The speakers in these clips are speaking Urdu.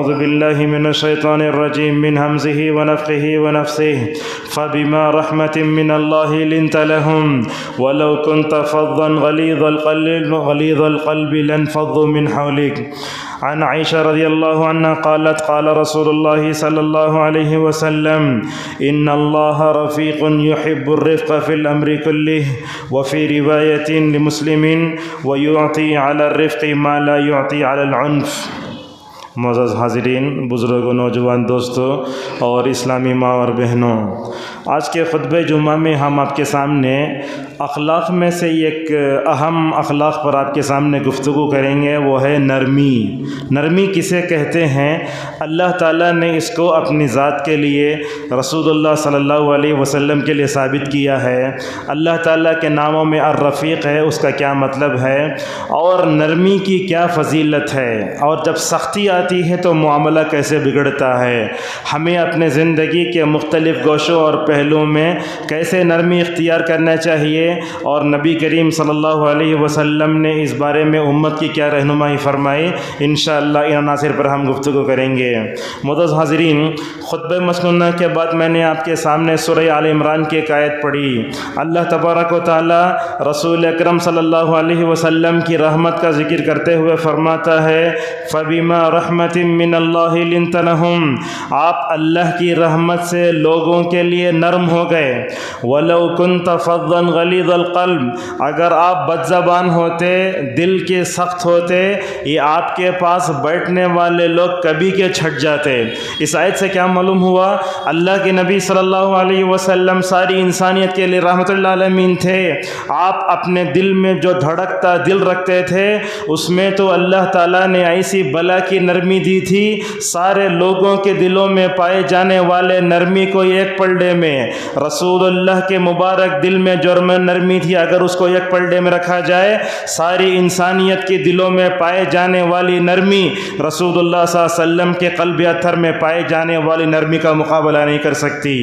أعوذ بالله من الشيطان الرجيم من همزه ونفخه ونفسه فبما رحمة من الله لنت لهم ولو كنت فظا غليظ القلب لانفضوا من حولك. عن عائشة رضي الله عنها قالت قال رسول الله صلى الله عليه وسلم إن الله رفيق يحب الرفق في الأمر كله وفي رواية لمسلم ويعطي على الرفق ما لا يعطي على العنف. معزز حاضرین، بزرگوں، نوجوان دوستوں اور اسلامی ماں اور بہنوں، آج کے خطبہ جمعہ میں ہم آپ کے سامنے اخلاق میں سے ایک اہم اخلاق پر آپ کے سامنے گفتگو کریں گے، وہ ہے نرمی۔ نرمی کسے کہتے ہیں؟ اللہ تعالیٰ نے اس کو اپنی ذات کے لیے، رسول اللہ صلی اللہ علیہ وسلم کے لیے ثابت کیا ہے۔ اللہ تعالیٰ کے ناموں میں الرفیق ہے، اس کا کیا مطلب ہے اور نرمی کی کیا فضیلت ہے، اور جب سختی آتی ہے تو معاملہ کیسے بگڑتا ہے، ہمیں اپنے زندگی کے مختلف گوشوں اور پہلوؤں میں کیسے نرمی اختیار کرنا چاہیے، اور نبی کریم صلی اللہ علیہ وسلم نے اس بارے میں امت کی کیا رہنمائی فرمائی، انشاءاللہ ان عناصر پر ہم گفتگو کریں گے۔ معزز حاضرین، خطبہ مسنونہ کے بعد میں نے آپ کے سامنے سورہ آل عمران کی ایک آیت پڑھی۔ اللہ تبارک و تعالی رسول اکرم صلی اللہ علیہ وسلم کی رحمت کا ذکر کرتے ہوئے فرماتا ہے فَبِمَا رَحْمَةٍ مِّنَ اللَّهِ لِنْتَ لَهُمْ، آپ اللہ کی رحمت سے لوگوں کے لیے نرم ہو گئے۔ وَلَوْ كُنْتَ فَظًّا غَلِيظَ الْقَلْبِ، اگر آپ بد زبان ہوتے، دل کے سخت ہوتے، یہ آپ کے پاس بیٹھنے والے لوگ کبھی کے چھٹ جاتے۔ اس آیت سے کیا معلوم ہوا؟ اللہ کے نبی صلی اللہ علیہ وسلم ساری انسانیت کے لیے رحمت اللہ عالمین تھے۔ آپ اپنے دل میں جو دھڑکتا دل رکھتے تھے، اس میں تو اللہ تعالیٰ نے ایسی بلا کی نرمی دی تھی، سارے لوگوں کے دلوں میں پائے جانے والے نرمی کو ایک پلڑے میں، رسول اللہ کے مبارک دل میں جو نرمی تھی، اگر اس کو ایک پلڑے میں رکھا جائے، ساری انسانیت کے دلوں میں پائے جانے والی نرمی رسول اللہ صلی اللہ علیہ وسلم کے قلب اطہر میں پائے جانے والی نرمی کا مقابلہ نہیں کر سکتی۔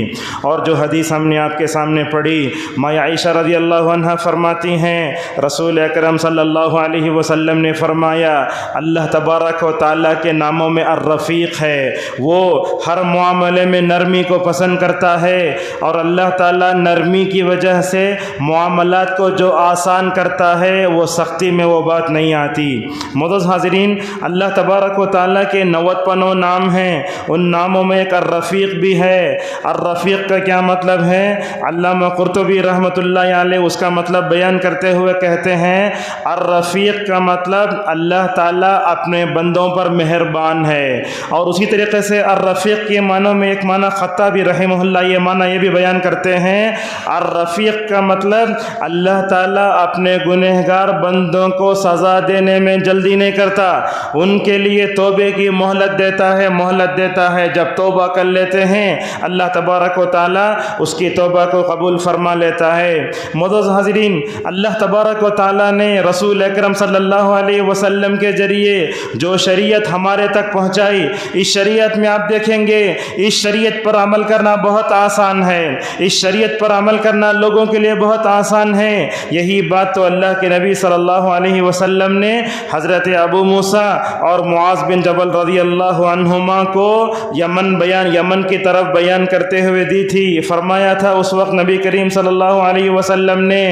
اور جو حدیث ہم نے آپ کے سامنے پڑھی، ماں عائشہ رضی اللہ عنہا فرماتی ہیں رسول اکرم صلی اللہ علیہ وسلم نے فرمایا اللہ تبارک و تعالیٰ کے ناموں میں الرفیق ہے، وہ ہر معاملے میں نرمی کو پسند کرتا ہے، اور اللہ تعالیٰ نرمی کی وجہ سے معاملات کو جو آسان کرتا ہے، وہ سختی میں وہ بات نہیں آتی۔ معزز حاضرین، اللہ تبارک و تعالیٰ کے 99 نام ہیں، ان ناموں میں ایک الرفیق بھی ہے۔ الرفیق کا کیا مطلب ہے؟ علامہ قرطبی رحمۃ اللہ علیہ اس کا مطلب بیان کرتے ہوئے کہتے ہیں الرفیق کا مطلب اللہ تعالیٰ اپنے بندوں پر مہربان ہے۔ اور اسی طریقے سے الرفیق کے معنوں میں ایک معنی خطابی رحمہ اللہ یہ معنی یہ بھی بیان کرتے ہیں الرفیق کا مطلب اللہ تعالیٰ اپنے گنہگار بندوں کو سزا دینے میں جلدی نہیں کرتا، ان کے لیے توبے کی مہلت دیتا ہے، جب توبہ کر لیتے ہیں اللہ تبارک و تعالیٰ اس کی توبہ کو قبول فرما لیتا ہے۔ معزز حاضرین، اللہ تبارک و تعالیٰ نے رسول اکرم صلی اللہ علیہ وسلم کے ذریعے جو شریعت ہمارے تک پہنچائی، اس شریعت میں آپ دیکھیں گے اس شریعت پر عمل کرنا بہت آسان ہے، اس شریعت پر عمل کرنا لوگوں کے لیے بہت آسان ہے۔ یہی بات تو اللہ کے نبی صلی اللہ علیہ وسلم نے حضرت ابو موسیٰ اور معاذ بن جبل رضی اللہ عنہما کو یمن کی طرف بیان کرتے ہوئے دی تھی۔ فرمایا تھا اس وقت نبی کریم صلی اللہ علیہ وسلم نے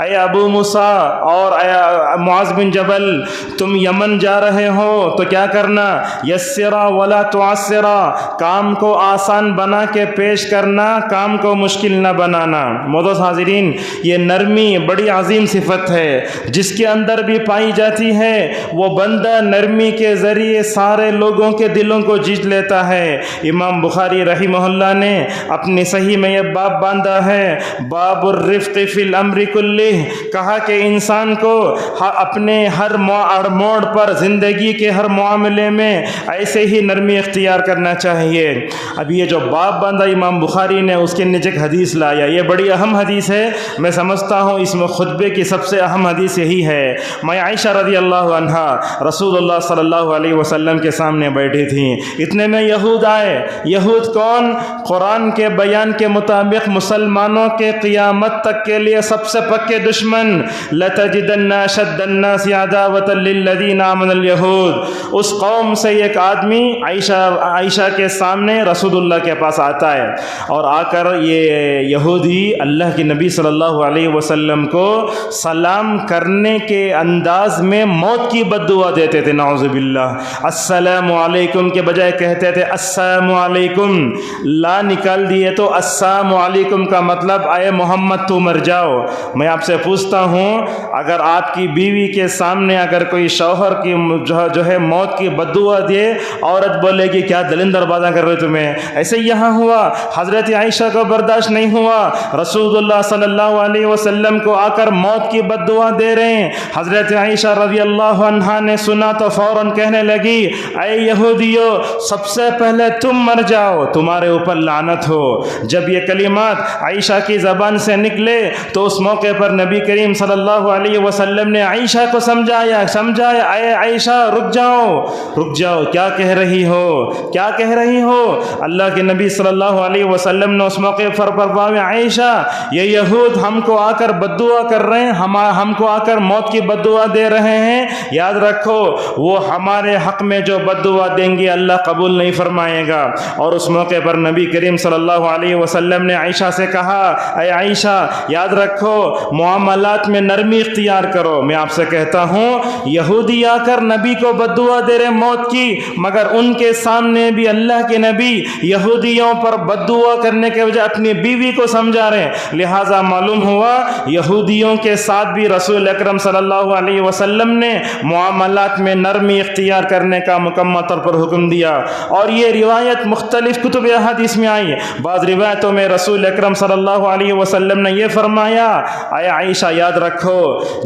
اے ابو موسیٰ اور اے معاذ بن جبل، تم یمن جا رہے ہو تو کیا کرنا؟ یسرا ولا تعسرا، کام کو آسان بنا کے پیش کرنا، کام کو مشکل نہ بنانا۔ معزز حاضرین، یہ نرمی بڑی عظیم صفت ہے، جس کے اندر بھی پائی جاتی ہے، وہ بندہ نرمی کے ذریعے سارے لوگوں کے دلوں کو جیت لیتا ہے۔ امام بخاری رحمہ اللہ نے اپنی صحیح میں یہ باب باندھا ہے، باب الرفق فی الامر کلہ، کہا کہ انسان کو اپنے ہر موڑ پر زندگی کے ہر معاملے میں ایسے ہی نرمی اختیار کرنا چاہیے۔ اب یہ جو باب باندھا امام بخاری نے، اس کے نیچے ایک حدیث لایا، یہ بڑی اہم حدیث ہے، میں سمجھتا ہوں اس میں خطبے کی سب سے اہم حدیث یہی ہے۔ میں عائشہ رضی اللہ عنہا رسول اللہ صلی اللہ علیہ وسلم کے سامنے بیٹھی تھیں، اتنے میں یہود آئے۔ یہود کون؟ قرآن کے بیان کے مطابق مسلمانوں کے قیامت تک کے لیے سب سے پکے دشمن، لَتَجِدَنَّ أَشَدَّ النَّاسِ عَدَاوَةً لِلَّذِينَ آمَنُوا الْيَهُودُ، اس قوم قوم سے ایک آدمی عائشہ کے سامنے رسول اللہ کے پاس آتا ہے اور آ کر یہ یہودی اللہ کے نبی صلی اللہ علیہ وسلم کو سلام کرنے کے انداز میں موت کی بد دعا دیتے تھے، نعوذ باللہ۔ السلام علیکم کے بجائے کہتے تھے السلام علیکم، لا نکال دیے تو السلام علیکم کا مطلب اے محمد تو مر جاؤ۔ میں آپ سے پوچھتا ہوں، اگر آپ کی بیوی کے سامنے اگر کوئی شوہر کی جو ہے موت کی بد دعا دے، عورت بولے گی کیا دلندر باتیں کر رہے تمہیں؟ ایسے یہاں ہوا، حضرت عائشہ کو برداشت نہیں ہوا، رسول اللہ صلی اللہ علیہ وسلم کو آ کر موت کی بد دعا دے رہے ہیں۔ حضرت عائشہ رضی اللہ عنہا نے سنا تو فوراً کہنے لگی اے یہودیو، سب سے پہلے تم مر جاؤ، تمہارے اوپر لعنت ہو۔ جب یہ کلمات عائشہ کی زبان سے نکلے تو اس موقع پر نبی کریم صلی اللہ علیہ وسلم نے عائشہ کو سمجھایا اے عائشہ رک جاؤ، کیا کہہ رہی ہو؟ اللہ کے نبی صلی اللہ علیہ وسلم نے اس موقع پر فرمایا عائشہ، یہ یہود ہم کو آ کر بد دعا کر رہے ہیں، ہم کو آ کر موت کی بد دعا دے رہے ہیں، یاد رکھو وہ ہمارے حق میں جو بد دعا دیں گے اللہ قبول نہیں فرمائے گا۔ اور اس موقع پر نبی کریم صلی اللہ علیہ وسلم نے عائشہ سے کہا اے عائشہ یاد رکھو معاملات میں نرمی اختیار کرو۔ میں آپ سے کہتا ہوں یہودی آ کر نبی کو بد دعا دے رہے موت کی، مگر ان کے سامنے بھی اللہ کے نبی یہودیوں پر بد دعا کرنے کے وجہ اپنی بیوی کو سمجھا رہے ہیں۔ لہٰذا معلوم ہوا یہودیوں کے ساتھ بھی رسول اکرم صلی اللہ علیہ وسلم نے معاملات میں نرمی اختیار کرنے کا مکمل طور پر حکم دیا۔ اور یہ روایت مختلف کتب احادیث میں آئی، بعض روایتوں میں رسول اکرم صلی اللہ علیہ وسلم نے یہ فرمایا اے عائشہ یاد رکھو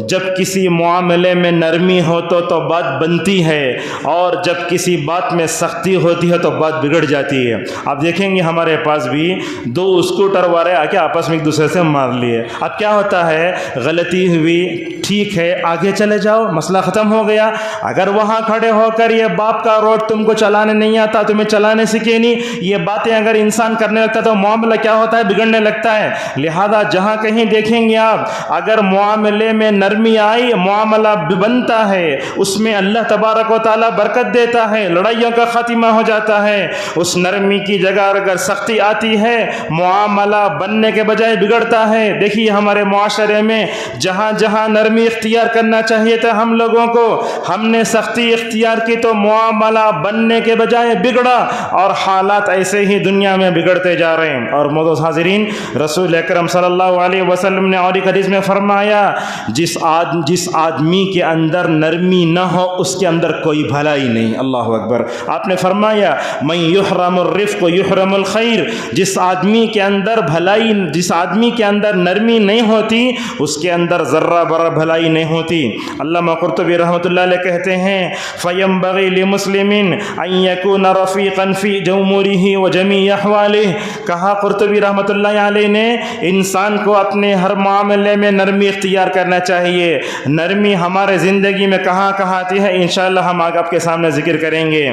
جب کسی معاملے میں نرمی ہو تو بات بنتی ہے، اور جب کسی بات میں سختی ہوتی ہے تو بات بگڑ جاتی ہے۔ آپ دیکھیں گے ہمارے پاس بھی دو اسکوٹر والے آ کے آپس میں ایک دوسرے سے مار لیے، اب کیا ہوتا ہے غلطی ہوئی ٹھیک ہے آگے چلے جاؤ، مسئلہ ختم ہو گیا۔ اگر وہاں کھڑے ہو کر یہ باپ کا روڈ تم کو چلانے نہیں آتا، تمہیں چلانے سیکھے نہیں، یہ باتیں اگر انسان کرنے لگتا ہے تو معاملہ کیا ہوتا ہے بگڑنے لگتا ہے۔ لہذا جہاں کہیں دیکھیں گے آپ اگر معاملے میں نرمی آئی معاملہ بنتا ہے، اس میں اللہ تبارک و تعالیٰ برکت دیتا ہے، لڑائیوں کا خاتمہ ہو جاتا ہے۔ اس نرمی کی جگہ اگر سختی آتی ہے معاملہ بننے کے بجائے بگڑتا ہے۔ دیکھیے ہمارے معاشرے میں جہاں جہاں نرمی اختیار کرنا چاہیے تھا ہم لوگوں کو، ہم نے سختی اختیار کی تو معاملہ بننے کے بجائے بگڑا، اور حالات ایسے ہی دنیا میں بگڑتے جا رہے ہیں۔ اور معزز حاضرین، رسول اکرم صلی اللہ علیہ وسلم نے اور ایک حدیث میں فرمایا جس آدمی کے اندر نرمی نہ ہو اس کے اندر کوئی بھلائی نہیں۔ اللہ اکبر۔ آپ نے فرمایا من یحرم الرفق یحرم الخیر، جس آدمی کے اندر نرمی نہیں ہوتی اس کے اندر ذرہ برابر بھلائی نہیں ہوتی۔ علامہ قرطبی رحمۃ اللہ علیہ کہتے ہیں فَيَنبَغِي لِمُسْلِمٍ أَن يَكُونَ رَفِيقًا فِي جَوْمُرِهِ وَجَمِيعِ أَحْوَالِهِ، کہا قرطبی رحمۃ اللہ علیہ نے انسان کو اپنے ہر معاملے میں نرمی اختیار کرنا چاہیے۔ نرمی ہمارے زندگی میں کہاں کہاں آتی ہے انشاءاللہ ہم آگے آپ کے سامنے ذکر کریں گے۔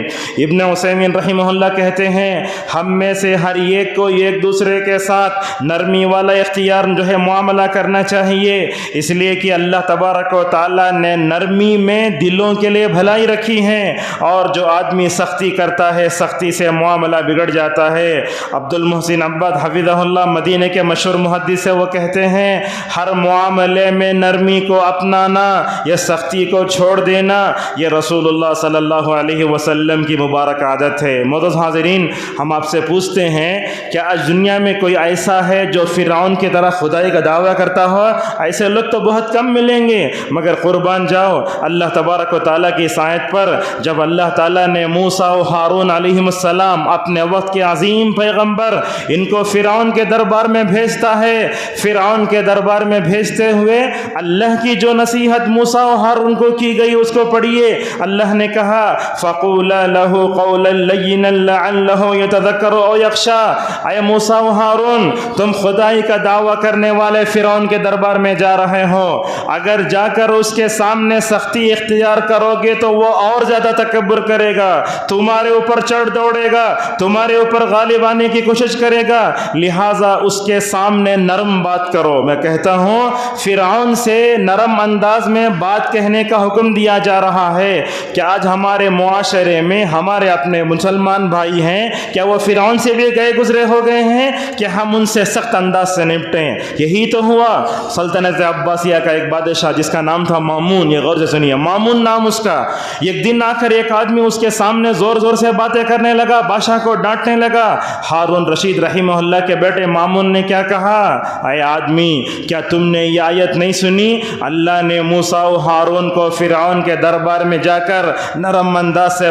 ابن عثیمین رحمہ اللہ کہتے ہیں ہم میں سے ہر ایک کو ایک دوسرے کے ساتھ نرمی والا اختیار جو ہے معاملہ کرنا چاہیے، اس لیے کہ اللہ تبارک و تعالیٰ نے نرمی میں دلوں کے لیے بھلائی رکھی ہے، اور جو آدمی سختی کرتا ہے سختی سے معاملہ بگڑ جاتا ہے۔ عبد المحسن عباد حفظہ اللہ مدینہ کے مشہور محدث سے وہ کہتے ہیں ہر معاملے میں نرمی کو اپنانا یا سختی کو چھوڑ دینا یہ رسول اللہ صلی اللہ علیہ وسلم کی مبارک عادت ہے۔ معزز حاضرین، ہم آپ سے پوچھتے ہیں کیا آج دنیا میں کوئی ایسا ہے جو فرعون کی طرح خدائی کا دعویٰ کرتا ہو؟ ایسے لوگ تو بہت کم ملیں گے، مگر قربان جاؤ اللہ تبارک و تعالیٰ کی اس آیت پر جب اللہ تعالیٰ نے موسیٰ و ہارون علیہ السلام اپنے وقت کے عظیم پیغمبر ان کو فرعون کے دربار میں بھیجتا ہے، فرعون کے دربار میں بھیجتے ہوئے اللہ کی جو نصیحت موسیٰ و ہارون کو کی گئی اس کو پڑھیے۔ اللہ نے کہا فَقُولَا لَهُ قَوْلًا لَيِّنًا لَعَلَّهُ يَتَذَكَّرُ أَوْ يَخْشَىٰ، اے موسیٰ و ہارون تم خدائی کا دعویٰ کرنے والے فرعون کے دربار میں جا رہے ہو، اگر جا کر اس کے سامنے سختی اختیار کرو گے تو وہ اور زیادہ تکبر کرے گا، تمہارے اوپر چڑھ دوڑے گا، تمہارے اوپر غالب آنے کی کوشش کرے گا، لہٰذا اس کے سامنے نرم بات کرو۔ میں کہتا ہوں فرعون سے نرم انداز میں بات کہنے کا حکم دیا جا رہا ہے کہ آج ہم ہمارے معاشرے میں ہمارے اپنے مسلمان بھائی ہیں، کیا وہ فرعون سے بھی گئے گزرے ہو گئے ہیں کہ ہم ان سے سخت انداز سے نپٹیں؟ یہی تو ہوا سلطنت عباسیہ کا ایک بادشاہ جس کا نام تھا مامون، یہ غور سے سنیے، مامون نام اس کا۔ ایک دن آ کر ایک آدمی اس کے سامنے زور زور سے باتیں کرنے لگا، بادشاہ کو ڈانٹنے لگا۔ ہارون رشید رحمہ اللہ کے بیٹے مامون نے کیا کہا؟ اے آدمی، کیا تم نے یہ آیت نہیں سنی؟ اللہ نے موسیٰ و ہارون کو فرعون کے دربار میں جا کر نرم انداز میں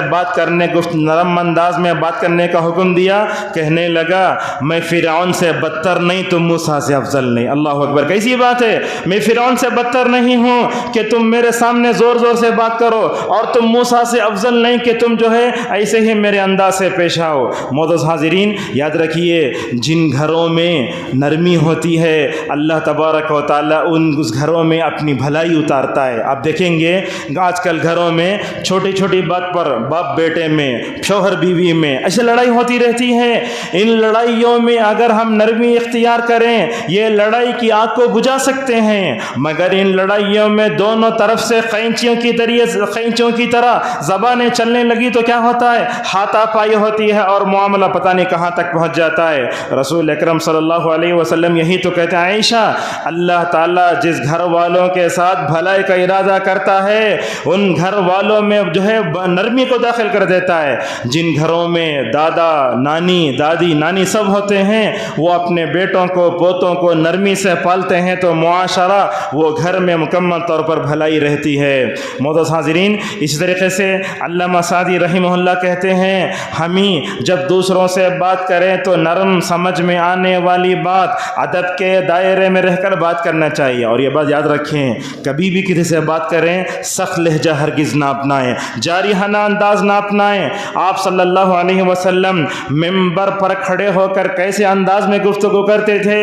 بات کرنے کا حکم دیا۔ کہنے لگا میں فرعون سے بدتر نہیں، تم موسیٰ سے افضل نہیں۔ اللہ اکبر، کیسی بات ہے؟ میں فرعون سے بدتر نہیں ہوں کہ تم میرے سامنے زور زور سے بات کرو، اور تم موسیٰ سے افضل نہیں کہ تم جو ہے ایسے ہی میرے انداز سے پیش آؤ۔ معزز حاضرین، یاد رکھیے جن گھروں میں نرمی ہوتی ہے اللہ تبارک و تعالیٰ اس گھروں میں اپنی بھلائی اتارتا ہے۔ آپ دیکھیں گے آج کل گھروں میں چھوٹی چھوٹی بات پر باپ بیٹے میں، شوہر بیوی میں ایسے لڑائی ہوتی رہتی ہے۔ ان لڑائیوں میں اگر ہم نرمی اختیار کریں یہ لڑائی کی آگ کو بجھا سکتے ہیں، مگر ان لڑائیوں میں دونوں طرف سے قینچیوں کی طرح زبانیں چلنے لگی تو کیا ہوتا ہے؟ ہاتھا پائی ہوتی ہے اور معاملہ پتہ نہیں کہاں تک پہنچ جاتا ہے۔ رسول اکرم صلی اللہ علیہ وسلم یہی تو کہتے ہیں عائشہ، اللہ تعالیٰ جس گھر والوں کے ساتھ بھلائی کا ارادہ کرتا ہے ان گھر والوں میں جو ہے نرمی کو داخل کر دیتا ہے۔ جن گھروں میں دادا نانی دادی نانی سب ہوتے ہیں وہ اپنے بیٹوں کو پوتوں کو نرمی سے پالتے ہیں تو معاشرہ وہ گھر میں مکمل طور پر بھلائی رہتی ہے۔ معزز حاضرین، اسی طریقے سے علامہ سعدی رحمہ اللہ کہتے ہیں ہمیں جب دوسروں سے بات کریں تو نرم سمجھ میں آنے والی بات ادب کے دائرے میں رہ کر بات کرنا چاہیے۔ اور یہ بات یاد رکھیں، کبھی بھی کسی سے بات کریں سخت لہجہ ہرگز نہ اپنائیں، جارحانہ انداز نہ اپنائیں۔ آپ صلی اللہ علیہ وسلم ممبر پر کھڑے ہو کر کیسے انداز میں گفتگو کرتے تھے؟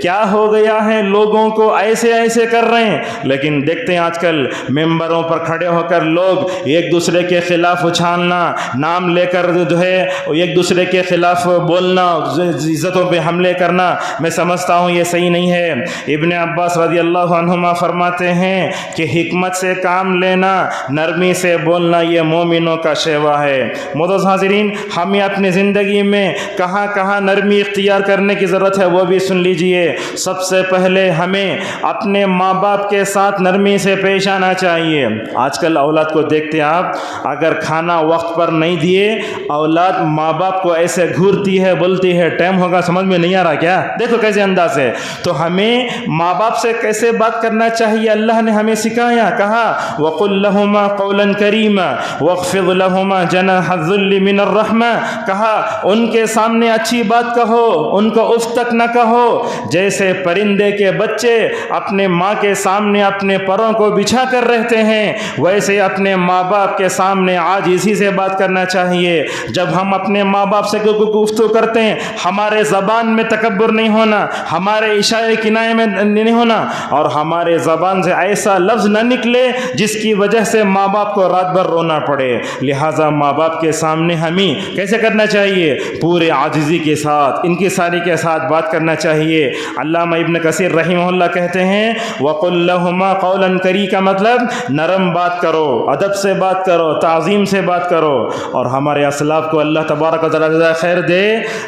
کیا ہو گیا ہے لوگوں کو ایسے کر رہے ہیں؟ لیکن دیکھتے ہیں آج کل ممبروں پر کھڑے ہو کر لوگ ایک دوسرے کے خلاف اچھالنا، نام لے کر جو ہے ایک دوسرے کے خلاف بولنا، عزتوں پہ حملے کرنا، میں سمجھتا ہوں یہ صحیح نہیں ہے۔ ابن عباس رضی اللہ عنہما فرماتے ہیں کہ حکمت سے کام لینا، نرمی سے بولنا یہ مومنوں کا شیوا ہے۔ معزز حاضرین، ہمیں اپنی زندگی میں کہاں کہاں نرمی اختیار کرنے کی ضرورت ہے وہ بھی سن لیجئے۔ سب سے پہلے ہمیں اپنے ماں باپ کے ساتھ نرمی سے پیش آنا چاہیے۔ آج کل اولاد کو دیکھتے ہیں آپ، اگر کھانا وقت پر نہیں دیے اولاد ماں باپ کو ایسے گھورتی ہے، بولتی ہے ٹائم ہوگا، سمجھ میں نہیں آ رہا کیا؟ دیکھو کیسے انداز ہے۔ تو ہمیں ماں باپ سے کیسے بات کرنا چاہیے اللہ نے ہمیں سکھایا، کہا وَقُلْ لَهُمَا قَوْلًا كَرِيمًا وَاخْفِضْ لَهُمَا جَنَاحَ الذُّلِّ مِنَ الرَّحْمَةِ، کہا ان کے سامنے اچھی بات کہو، ان کو اف تک نہ کہو، جیسے پرندے کے بچے اپنے ماں کے سامنے اپنے پروں کو بچھا کر رہتے ہیں ویسے اپنے ماں باپ کے سامنے عاجزی سے بات کرنا چاہیے۔ جب ہم اپنے ماں باپ سے گفتگو کرتے ہیں ہمارے زبان میں تکبر نہیں ہونا، ہمارے اشارے کنائے میں نہیں ہونا، اور ہمارے زبان سے ایسا لفظ نہ نکلے جس کی وجہ سے ماں باپ کو رات بھر رونا پڑے۔ لہٰذا ماں باپ کے سامنے ہمیں کیسے کرنا چاہیے؟ پورے عاجزی کے ساتھ، ان کی ساری کے ساتھ بات کرنا چاہیے۔ علامہ ابن کثیر رحمہ اللہ کہتے ہیں وَقُلْ لَهُمَا قَوْلًا كَرِيمًا کا مطلب نرم بات کرو، ادب سے بات کرو، تعظیم سے بات کرو۔ اور ہمارے اسلاف کو اللہ تبارک و تعالیٰ خیر دے،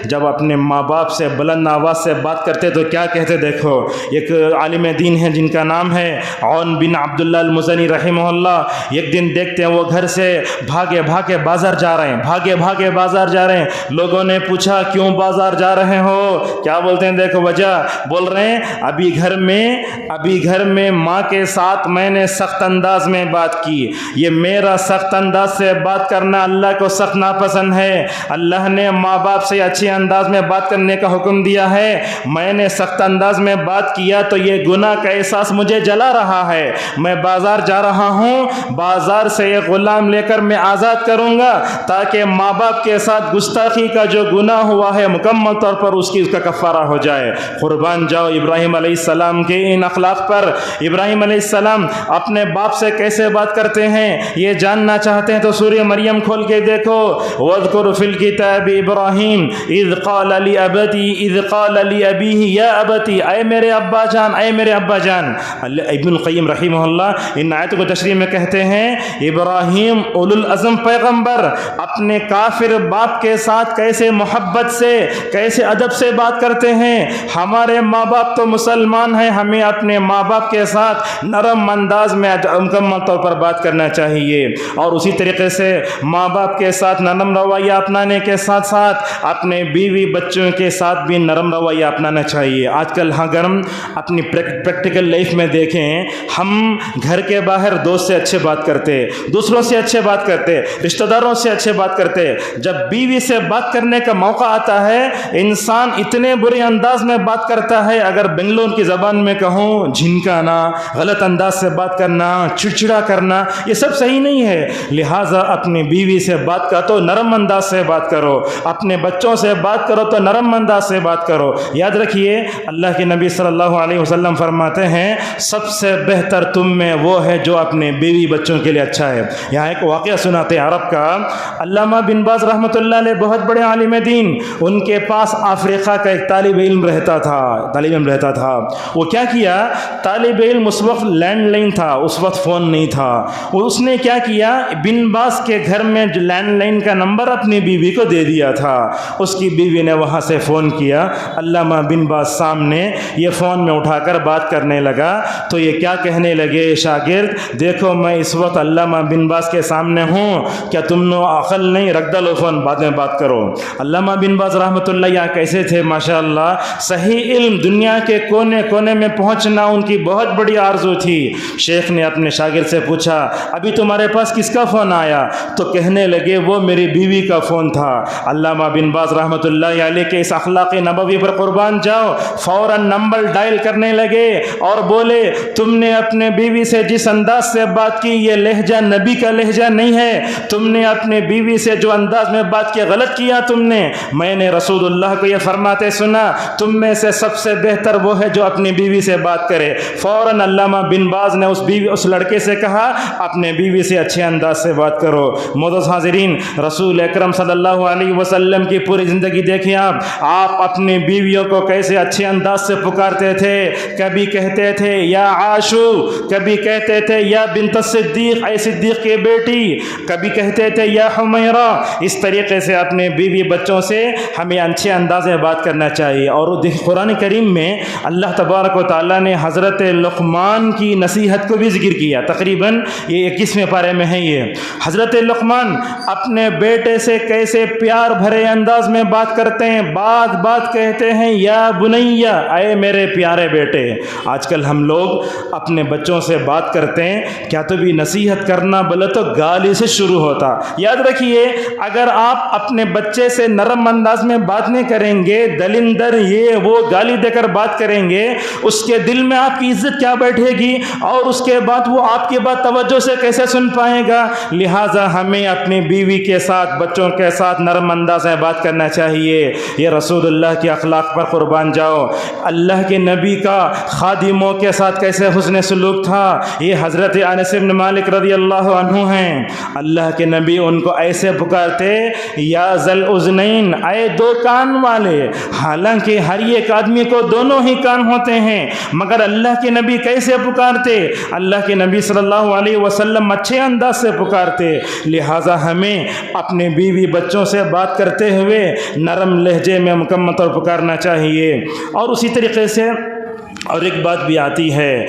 جب اپنے ماں باپ سے بلند آواز سے بات کرتے تو کیا کہتے؟ دیکھو ایک عالم دین ہے جن کا نام ہے عون بن عبداللہ المزنی رحمہ اللہ، ایک دن دیکھتے ہیں وہ گھر سے بھاگے بازار جا رہے ہیں۔ لوگوں نے پوچھا کیوں بازار جا رہے ہو؟ کیا بولتے ہیں؟ دیکھو وجہ بول رہے ہیں ابھی گھر میں ماں کے ساتھ میں نے سخت انداز میں بات کی، یہ میرا سخت انداز سے بات کرنا اللہ کو سخت ناپسند ہے۔ اللہ نے ماں باپ سے اچھے انداز میں بات کرنے کا حکم دیا ہے، میں نے سخت انداز میں بات کیا تو یہ گناہ کا احساس مجھے جلا رہا ہے۔ میں بازار جا رہا ہوں، بازار سے ایک غلام لے کر میں آزاد کروں گا تاکہ ماں باپ کے ساتھ گستاخی کا جو گناہ ہوا ہے مکمل طور پر اس کا کفارہ ہو جائے۔ قربان جاؤ ابراہیم علیہ السلام کے ان اخلاق پر۔ ابراہیم علیہ السلام اپنے باپ سے کیسے بات کرتے ہیں یہ جاننا چاہتے ہیں تو سورہ مریم کھول کے دیکھو، وَاذْكُرْ فِي الْكِتَابِ إِبْرَاهِيمَ إِذْ قَالَ لِأَبِيهِ يَا أَبَتِ، اے میرے ابا جان۔ ابن القیم رحمہ اللہ ان آیتوں کو تشریح میں کہتے ہیں ابراہیم ابراہیم اولو العزم پیغمبر اپنے کافر باپ کے ساتھ کیسے محبت سے کیسے ادب سے بات کرتے ہیں. ہمارے ماں باپ تو مسلمان ہیں, ہمیں اپنے ماں باپ کے ساتھ نرم انداز میں مکمل طور پر بات کرنا چاہیے. اور اسی طریقے سے ماں باپ کے ساتھ نرم رویہ اپنانے کے ساتھ ساتھ اپنے بیوی بچوں کے ساتھ بھی نرم رویہ اپنانا چاہیے. آج کل اگر ہم اپنی پریکٹیکل لائف میں دیکھیں, ہم گھر کے باہر دوست سے اچھے بات کرتے, دوسروں سے اچھے بات کرتے, رشتہ داروں سے اچھے بات کرتے. جب بیوی سے بات کرنے کا موقع آتا ہے انسان اتنے برے انداز میں بات کرتا ہے, اگر بنگلور کی زبان میں کہوں جھنکانا, غلط انداز سے بات کرنا, چڑچڑا کرنا, یہ سب صحیح نہیں ہے. لہٰذا اپنی بیوی سے بات کرو تو نرم انداز سے بات کرو, اپنے بچوں سے بات کرو تو نرم انداز سے بات کرو. یاد رکھیے اللہ کے نبی صلی اللہ علیہ وسلم فرماتے ہیں سب سے بہتر تم میں وہ ہے جو اپنے بیوی بچوں کے لیے اچھا ہے. یہاں ایک واقعہ سناتے ہیں عرب کا. علامہ بن باز رحمۃ اللہ علیہ بہت بڑے عالم دین, ان کے پاس افریقہ کا ایک طالب علم رہتا تھا. وہ کیا کیا, طالب علم اس وقت لینڈ لائن تھا, اس وقت فون نہیں تھا. اس نے کیا کیا, بن باز کے گھر میں جو لینڈ لائن کا نمبر اپنی بیوی کو دے دیا تھا. اس کی بیوی نے وہاں سے فون کیا, علامہ بن باز سامنے یہ فون میں اٹھا کر بات کرنے لگا. تو یہ کیا کہنے لگے شاگرد, دیکھو میں اس وقت علامہ بن باز کے سامنے ہوں, کیا تم نے عقل نہیں, رکھ دو فون, بعد میں بات کرو. علامہ بن باز رحمۃ اللہ یہاں کیسے تھے ماشاءاللہ, صحیح علم دنیا کے کونے کونے میں پہنچنا ان کی بہت بڑی آرزو تھی. شیخ نے اپنے شاگرد سے پوچھا ابھی تمہارے پاس کس کا فون آیا, تو کہنے لگے وہ میری بیوی کا فون تھا. علامہ بن باز رحمۃ اللہ علیہ کے اس اخلاق نبوی پر قربان جاؤ, فوراً نمبر ڈائل کرنے لگے اور بولے تم نے اپنے بیوی سے جس انداز سے بات کی یہ لہجہ نبی کا لہجہ نہیں ہے, تم نے اپنے بیوی سے جو انداز میں بات کی غلط کیا تم نے. میں نے رسول اللہ کو یہ فرماتے سنا تم میں سے سب سے بہتر وہ ہے جو اپنی بیوی سے بات کرے. فوراً علامہ بن باز نے اس لڑکے سے کہا اپنے بیوی سے اچھے انداز سے بات کرو. معزز حاضرین, رسول اکرم صلی اللہ علیہ وسلم کی پوری زندگی دیکھیں آپ اپنی بیویوں کو کیسے اچھے انداز سے پکارتے تھے. کبھی کہتے تھے یا عاشو, کبھی کہتے تھے یا بنت الصدیق, اے صدیق کی بیٹی, کبھی کہتے تھے یا حمیرہ. اس طریقے سے اپنے بیوی بچوں سے ہمیں اچھے انداز میں بات کرنا چاہیے. اور قرآن کریم میں اللہ تبارک و تعالیٰ نے حضرت لقمان کی نصیحت کو بھی ذکر کیا. تقریباً یہ 21ویں پارے میں ہے. یہ حضرت لقمان اپنے بیٹے سے کیسے پیار بھرے انداز میں بات کرتے ہیں, بات کہتے ہیں یا بنیا, اے میرے پیارے بیٹے. آج کل ہم لوگ اپنے بچوں سے بات کرتے ہیں, کیا تو بھی نصیحت کرنا بولے تو گالی سے شروع ہوتا. یاد رکھیے اگر آپ اپنے بچے سے نرم انداز میں بات نہیں کریں گے, دلندر یہ وہ گالی دے کر بات کریں گے, اس کے دل میں آپ کی عزت کیا بیٹھے گی اور اس کے بعد وہ آپ کی بات توجہ سے کیسے سن پائے گا. لہٰذا ہمیں اپنی بیوی کے ساتھ بچوں کے ساتھ نرم انداز میں بات کرنا چاہیے. یہ رسول اللہ کے اخلاق پر قربان جاؤ. اللہ کے نبی کا خادموں کے ساتھ کیسے حسن سلوک تھا. یہ حضرت انس بن مالک رضی اللہ عنہ ہیں. اللہ کے نبی ان کو ایسے پکارتے یا ذل اذنین, اے دو کان والے. حالانکہ ہر ایک آدمی کو دونوں ہی کان ہوتے ہیں, مگر اللہ کے نبی کیسے پکارتے, اللہ کے نبی صلی اللہ علیہ وسلم اچھے انداز سے پکارتے. لہٰذا ہمیں اپنے بیوی بچوں سے بات کرتے ہوئے نرم لہجے میں مکمل طور پر پکارنا چاہیے. اور اسی طریقے سے اور ایک بات بھی آتی ہے,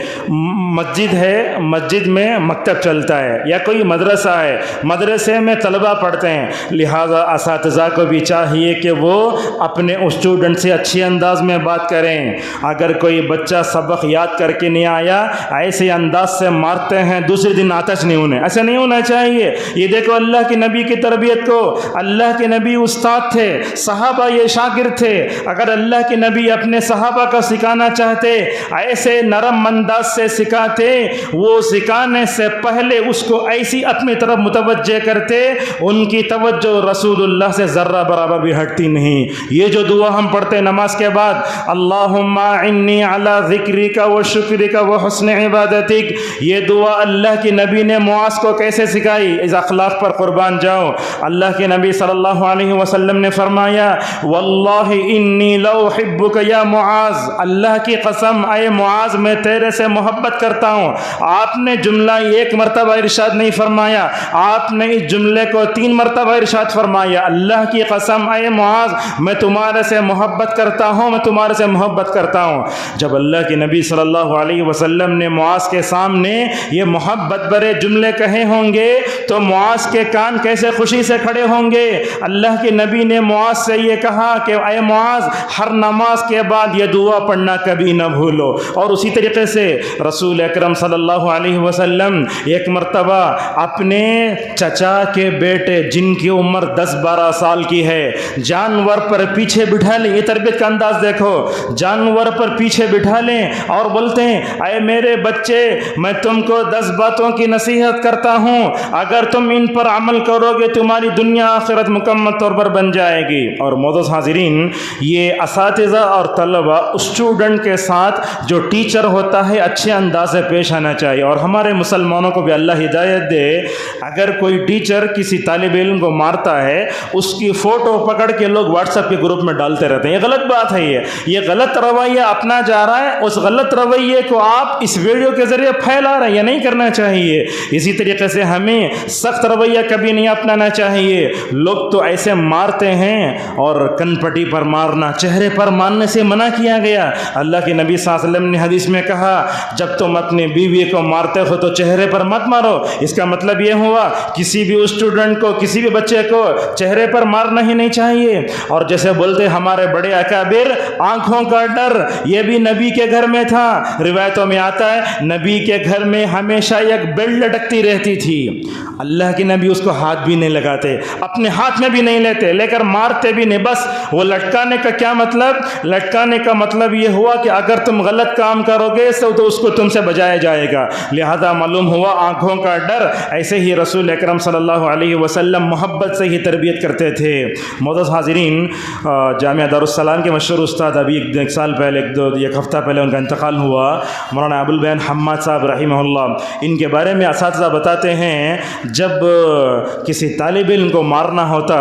مسجد ہے, مسجد میں مکتب چلتا ہے یا کوئی مدرسہ ہے, مدرسے میں طلبہ پڑھتے ہیں. لہٰذا اساتذہ کو بھی چاہیے کہ وہ اپنے اسٹوڈنٹ سے اچھے انداز میں بات کریں. اگر کوئی بچہ سبق یاد کر کے نہیں آیا, ایسے انداز سے مارتے ہیں دوسرے دن آتش نہیں ہونے. ایسا نہیں ہونا چاہیے. یہ دیکھو اللہ کے نبی کی تربیت کو, اللہ کے نبی استاد تھے, صحابہ یہ شاگرد تھے. اگر اللہ کے نبی اپنے صحابہ کا سکھانا چاہتے ایسے نرم انداز سے سکھاتے, وہ سکھانے سے پہلے اس کو ایسی اپنی طرف متوجہ کرتے, ان کی توجہ رسول اللہ سے ذرہ برابر بھی ہٹتی نہیں. یہ جو دعا ہم پڑھتے نماز کے بعد, اللہم اعنی علی ذکرک و شکرک و حسن عبادتک, یہ دعا اللہ کے نبی نے معاذ کو کیسے سکھائی. اس اخلاق پر قربان جاؤ. اللہ کے نبی صلی اللہ علیہ وسلم نے فرمایا واللہ انی لاحبک یا معاذ, اللہ کی قسم قسم اے معاذ میں تیرے سے محبت کرتا ہوں۔ آپ نے جملہ ایک مرتبہ ارشاد نہیں فرمایا، آپ نے اس جملے کو 3 مرتبہ ارشاد فرمایا، اللہ کی قسم اے معاذ میں تمہارے سے محبت کرتا ہوں، میں تمہارے سے محبت کرتا ہوں۔ جب اللہ کے نبی صلی اللہ علیہ وسلم نے معاذ کے سامنے یہ محبت بھرے جملے کہے ہوں گے تو معاذ کے کان کیسے خوشی سے کھڑے ہوں گے۔ اللہ کے نبی نے معاذ سے یہ کہا کہ اے معاذ ہر نماز کے بعد یہ دعا پڑھنا کبھی نہ بھولو۔ اور اسی طریقے سے رسول اکرم صلی اللہ علیہ وسلم ایک مرتبہ اپنے چچا کے بیٹے جن کی عمر 10-12 سال کی ہے جانور پر پیچھے بٹھا لیں، یہ تربیت کا انداز دیکھو، جانور پر پیچھے بٹھا لیں اور بولتے ہیں اے میرے بچے میں تم کو 10 باتوں کی نصیحت کرتا ہوں، اگر تم ان پر عمل کرو گے تمہاری دنیا آخرت مکمل طور پر بن جائے گی۔ اور معزز حاضرین، یہ اساتذہ اور طلبہ اسٹوڈنٹ کے ساتھ جو ٹیچر ہوتا ہے اچھے انداز سے پیش آنا چاہیے، اور ہمارے مسلمانوں کو بھی اللہ ہدایت دے، اگر کوئی ٹیچر کسی طالب علم کو مارتا ہے اس کی فوٹو پکڑ کے لوگ واٹس ایپ کے گروپ میں ڈالتے رہتے ہیں، یہ غلط بات ہے، یہ غلط رویہ اپنا جا رہا ہے، اس غلط رویے کو آپ اس ویڈیو کے ذریعے پھیلا رہے ہیں، یہ نہیں کرنا چاہیے۔ اسی طریقے سے ہمیں سخت رویہ کبھی نہیں اپنانا چاہیے۔ لوگ تو ایسے مارتے ہیں، اور کن پٹی پر مارنا، چہرے پر مارنے سے منع کیا گیا۔ اللہ کے نبی صلی اللہ علیہ وسلم نے حدیث میں کہا جب تم اپنی بیوی کو مارتے ہو تو چہرے پر مت مارو۔ اس کا مطلب یہ ہوا کسی بھی اسٹوڈنٹ کو، کسی بھی بچے کو چہرے پر مارنا ہی نہیں چاہیے۔ اور جیسے بولتے ہمارے بڑے اکابر آنکھوں کا ڈر، یہ بھی نبی کے گھر میں تھا۔ روایتوں میں آتا ہے نبی کے گھر میں ہمیشہ ایک بیل لٹکتی رہتی تھی، اللہ کے نبی اس کو ہاتھ بھی نہیں لگاتے، اپنے ہاتھ میں بھی نہیں لیتے، لے کر مارتے بھی نہیں۔ بس وہ لٹکانے کا کیا مطلب؟ لٹکانے کا مطلب یہ ہوا کہ اگر تم غلط کام کرو گے تو اس کو تم سے بجایا جائے گا، لہذا معلوم ہوا آنکھوں کا ڈر۔ ایسے ہی رسول اکرم صلی اللہ علیہ وسلم محبت سے ہی تربیت کرتے تھے۔ معزز حاضرین، جامعہ دارالسلام کے مشہور استاد ابھی ایک سال پہلے ایک ہفتہ پہلے ان کا انتقال ہوا، مولانا ابوالبیان حماد صاحب رحمہ اللہ، ان کے بارے میں اساتذہ بتاتے ہیں جب کسی طالب علم کو مارنا ہوتا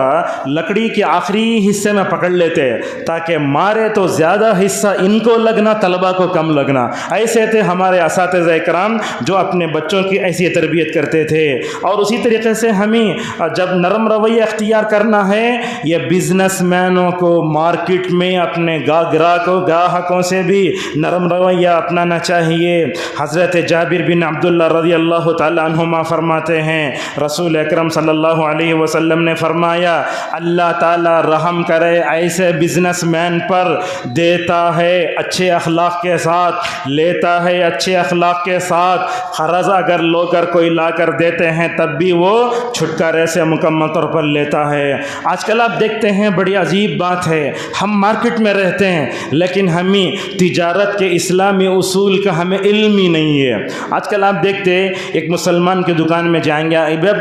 لکڑی کے آخری حصے میں پکڑ لیتے تاکہ مارے تو زیادہ حصہ ان کو لگنا، طلبہ کو کم لگنا۔ ایسے تھے ہمارے اساتذہ اکرام جو اپنے بچوں کی ایسی تربیت کرتے تھے۔ اور اسی طریقے سے ہمیں جب نرم رویہ اختیار کرنا ہے، یہ بزنس مینوں کو مارکیٹ میں اپنے گاہکوں سے بھی نرم رویہ اپنانا چاہیے۔ حضرت جابر بن عبداللہ رضی اللہ تعالی عنہما فرماتے ہیں رسول اکرم صلی اللہ علیہ وسلم نے فرمایا اللہ تعالی رحم کرے ایسے بزنس مین پر، دیتا ہے اچھے اخلاق کے ساتھ، لیتا ہے اچھے اخلاق کے ساتھ، قرض اگر لو کر کوئی لا کر دیتے ہیں تب بھی وہ چھٹکارے سے مکمل طور پر لیتا ہے۔ آج کل آپ دیکھتے ہیں بڑی عجیب بات ہے، ہم مارکیٹ میں رہتے ہیں لیکن ہمیں تجارت کے اسلامی اصول کا ہمیں علم ہی نہیں ہے۔ آج کل آپ دیکھتے ایک مسلمان کی دکان میں جائیں گے،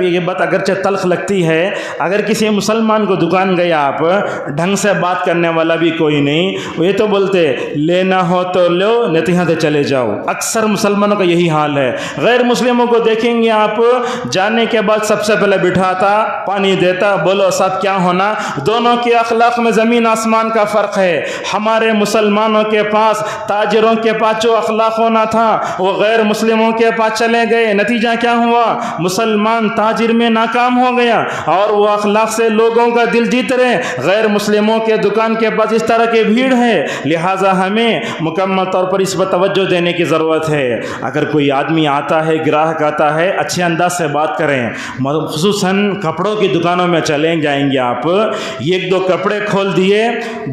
یہ بات اگرچہ تلخ لگتی ہے، اگر کسی مسلمان کو دکان گئے آپ، ڈھنگ سے بات کرنے والا بھی کوئی نہیں، یہ تو بولتے لینا ہو تو لو نہیں تو یہاں سے چلے جاؤ۔ اکثر مسلمانوں کا یہی حال ہے۔ غیر مسلموں کو دیکھیں گے آپ، جانے کے بعد سب سے پہلے بٹھاتا، پانی دیتا، بولو سب کیا ہونا، دونوں کے اخلاق میں زمین آسمان کا فرق ہے۔ ہمارے مسلمانوں کے پاس، تاجروں کے پاس جو اخلاق ہونا تھا وہ غیر مسلموں کے پاس چلے گئے، نتیجہ کیا ہوا؟ مسلمان تاجر میں ناکام ہو گیا اور وہ اخلاق سے لوگوں کا دل جیت رہے۔ غیر مسلموں کے دکان کے پاس اس طرح کی بھیڑ ہے، لہٰذا ہمیں مکمل طور پر اس پر توجہ دینے کی ضرورت ہے۔ اگر کوئی آدمی آتا ہے، گراہک آتا ہے، اچھے انداز سے بات کریں، خصوصاً کپڑوں کی دکانوں میں چلیں جائیں گے آپ، ایک دو کپڑے کھول دیے،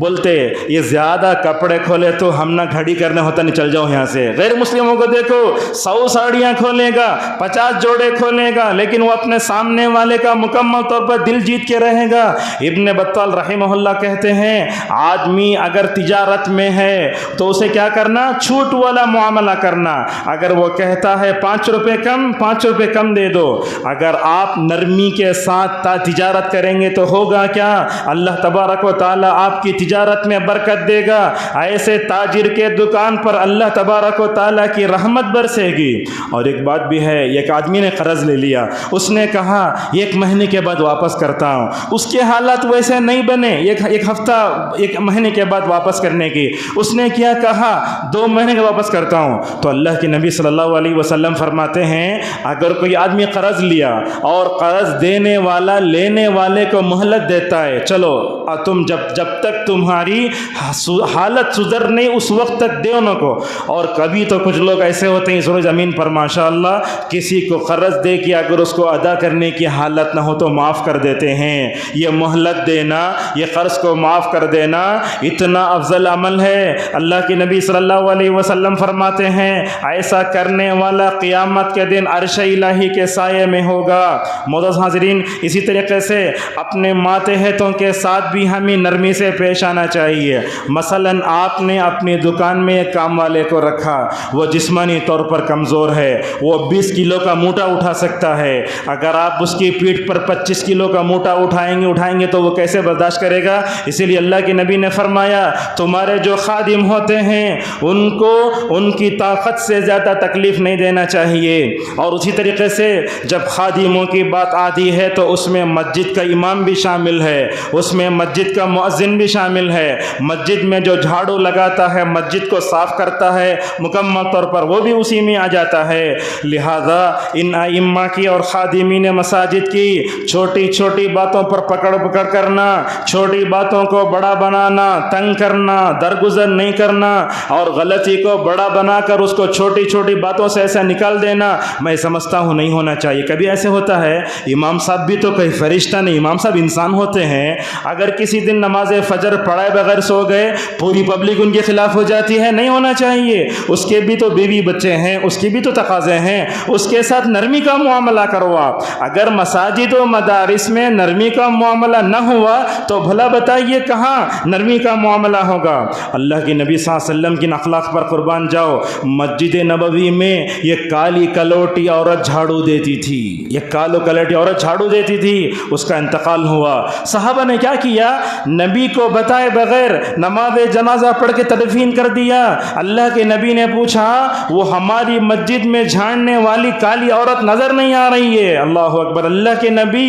بولتے یہ زیادہ کپڑے کھولے تو ہم نہ گھڑی کرنے ہوتا نہیں، چل جاؤ یہاں سے۔ غیر مسلموں کو دیکھو 100 ساڑیاں کھولے گا، 50 جوڑے کھولے گا، لیکن وہ اپنے سامنے والے کا مکمل طور پر دل جیت کے رہے گا۔ ابن بطال رحمہ اللہ کہتے ہیں آدمی اگر تجارت میں ہے تو اسے کیا کرنا؟ چھوٹ والا معاملہ کرنا۔ اگر وہ کہتا ہے 5 روپے کم، 5 روپے کم دے دو۔ اگر آپ نرمی کے ساتھ تجارت کریں گے تو ہوگا کیا؟ اللہ تبارک و تعالی آپ کی تجارت میں برکت دے گا۔ ایسے تاجر کے دکان پر اللہ تبارک و تعالی کی رحمت برسے گی۔ اور ایک بات بھی ہے، ایک آدمی نے قرض لے لیا، اس نے کہا 1 مہینے کے بعد واپس کرتا ہوں، اس کے حالات ویسے نہیں بنے ایک ہفتہ 1 مہینے کے بعد واپس کرنے کی، اس نے کیا کہا 2 مہینے کا واپس کرتا ہوں. تو اللہ کے نبی صلی اللہ علیہ وسلم فرماتے ہیں اگر کوئی آدمی قرض لیا اور قرض دینے والا لینے والے کو مہلت دیتا ہے، چلو تم جب تک تمہاری حالت سدھر نہیں اس وقت تک دے ان کو. اور کبھی تو کچھ لوگ ایسے ہوتے ہیں اس روز زمین پر ماشاءاللہ کسی کو قرض دے کے اگر اس کو ادا کرنے کی حالت نہ ہو تو معاف کر دیتے ہیں. یہ مہلت دینا، یہ قرض کو معاف کر دینا اتنا افضل عمل ہے. اللہ کے نبی صلی اللہ علیہ وسلم فرماتے ہیں ایسا کرنے والا قیامت کے دن عرش الہی کے سائے میں ہوگا. معزز حاضرین، اسی طریقے سے اپنے ماتحتوں کے ساتھ بھی ہمیں نرمی سے پیش آنا چاہیے. مثلا آپ نے اپنی دکان میں ایک کام والے کو رکھا، وہ جسمانی طور پر کمزور ہے، وہ 20 کلو کا موٹا اٹھا سکتا ہے. اگر آپ اس کی پیٹھ پر 25 کلو کا موٹا اٹھائیں گے تو وہ کیسے برداشت کرے گا؟ اسی لیے اللہ کے نبی نے فرمایا تمہارے جو خادم ہوتے ہیں ان کو ان کی طاقت سے زیادہ تکلیف نہیں دینا چاہیے. اور اسی طریقے سے جب خادموں کی بات آتی ہے تو اس میں مسجد کا امام بھی شامل ہے، اس میں مسجد کا مؤذن بھی شامل ہے، مسجد میں جو جھاڑو لگاتا ہے، مسجد کو صاف کرتا ہے مکمل طور پر، وہ بھی اسی میں آ جاتا ہے. لہذا ان ائمہ کی اور خادمین مساجد کی چھوٹی چھوٹی باتوں پر پکڑ کرنا، چھوٹی باتوں کو بڑا بنانا، تنگ کرنا، درگزر نہیں کرنا اور غلطی کو بڑا بنا کر اس کو چھوٹی چھوٹی باتوں سے ایسا نکال دینا، میں سمجھتا ہوں نہیں ہونا چاہیے. کبھی ایسے ہوتا ہے امام صاحب بھی تو کوئی فرشتہ نہیں، امام صاحب انسان ہوتے ہیں. اگر کسی دن نماز فجر پڑھائے بغیر سو گئے، پوری پبلک ان کے خلاف ہو جاتی ہے، نہیں ہونا چاہیے. اس کے بھی تو بیوی بچے ہیں، اس کی بھی تو تقاضے ہیں، اس کے ساتھ نرمی کا معاملہ کرو آپ. اگر مساجد و مدارس میں نرمی کا معاملہ نہ ہوا تو بھلا بتائیے کہاں نرمی کا معاملہ ہوگا؟ اللہ کے نبی صلی اللہ علیہ وسلم کی اخلاق پر قربان جاؤ. مسجد نبوی میں یہ کالی کلوٹی عورت جھاڑو دیتی تھی، یہ کالو کلوٹی عورت جھاڑو دیتی تھی، اس کا انتقال ہوا. صحابہ نے کیا کیا؟ نبی کو بتائے بغیر نماز جنازہ پڑھ کے تدفین کر دیا. اللہ کے نبی نے پوچھا وہ ہماری مسجد میں جھاڑنے والی کالی عورت نظر نہیں آ رہی ہے؟ اللہ اکبر. اللہ کے نبی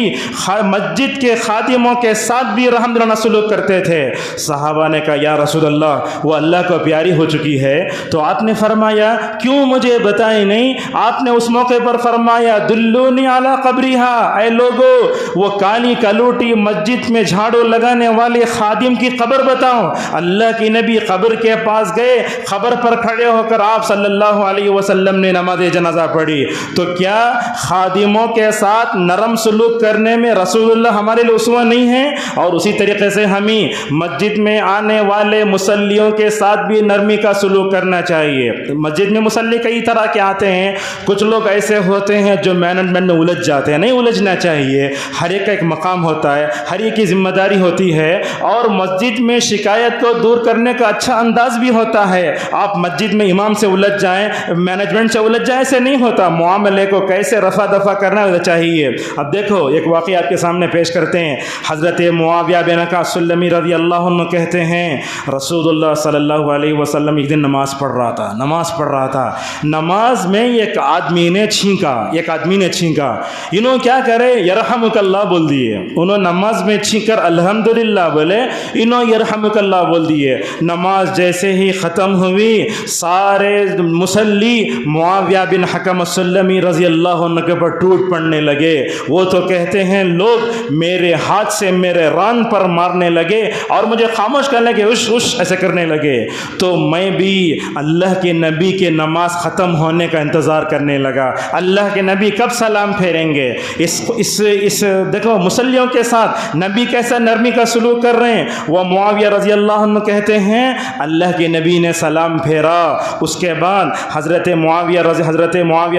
مسجد کے خادموں کے ساتھ بھی رحم دلانہ سلوک کرتے تھے. صحابہ نے کہا یا رسول اللہ وہ اللہ کو پیاری ہو چکی ہے. تو آپ نے فرمایا کیوں مجھے بتائیں نہیں؟ آپ نے اس موقع پر فرمایا دلونی علی قبرہا، اے لوگو وہ کالی کلوٹی مسجد میں جھاڑو لگانے والے خادم کی قبر بتاؤ. اللہ کے نبی قبر کے پاس گئے، قبر پر کھڑے ہو کر آپ صلی اللہ علیہ وسلم نے نماز جنازہ پڑھی. تو کیا خادموں کے ساتھ نرم سلوک کرنے میں رسول اللہ ہمارے لیے اسوہ نہیں ہے؟ اور اسی طریقے سے ہمیں مسجد میں آنے والے مصلیوں کے ساتھ بھی نرمی کا سلوک کرنا چاہیے. مسجد میں مصلی کئی طرح کے آتے ہیں، کچھ لوگ ایسے ہوتے ہیں جو مینجمنٹ میں الجھ جاتے ہیں. نہیں الجھنا چاہیے، ہر ایک کا ایک مقام ہوتا ہے، ہر ایک کی ذمہ داری ہوتی ہے. اور مسجد میں شکایت کو دور کرنے کا اچھا انداز بھی ہوتا ہے. آپ مسجد میں امام سے الجھ جائیں، مینجمنٹ سے الجھ جائیں، ایسے نہیں ہوتا. معاملے کو کیسے رفع دفع کرنا چاہیے. اب دیکھو ایک واقعہ آپ کے سامنے پیش کرتے ہیں. حضرت معاویہ بن کعب السلمی رضی اللہ عنہ کہتے ہیں رسول اللہ صلی اللہ علیہ وسلم ایک دن نماز پڑھ رہا تھا. نماز میں ایک آدمی نے چھینکا. انہوں کیا کرے؟ یرحمک اللہ بول دیے. انہوں نماز میں چھینک کر الحمدللہ بولے، انہوں یرحمک اللہ بول دیے. نماز جیسے ہی ختم ہوئی سارے مصلی معاویہ بن حکم السلمی رضی اللہ عنہ کے پر ٹوٹ پڑنے لگے. وہ تو کہتے ہیں لوگ میرے ہاتھ سے میرے ران پر مارنے لگے اور مجھے خاموش کرنے لگے، اش اش ایسے کرنے لگے. تو میں بھی اللہ کے نبی کے نماز ختم ہونے کا انتظار کرنے لگا. اللہ کے نبی کب سلام پھیریں گے؟ اس دیکھو مصلیوں کے ساتھ نبی کیسا نرمی کا سلوک کر رہے ہیں. وہ معاویہ رضی اللہ عنہ کہتے ہیں اللہ کے نبی نے سلام پھیرا. اس کے بعد حضرت معاویہ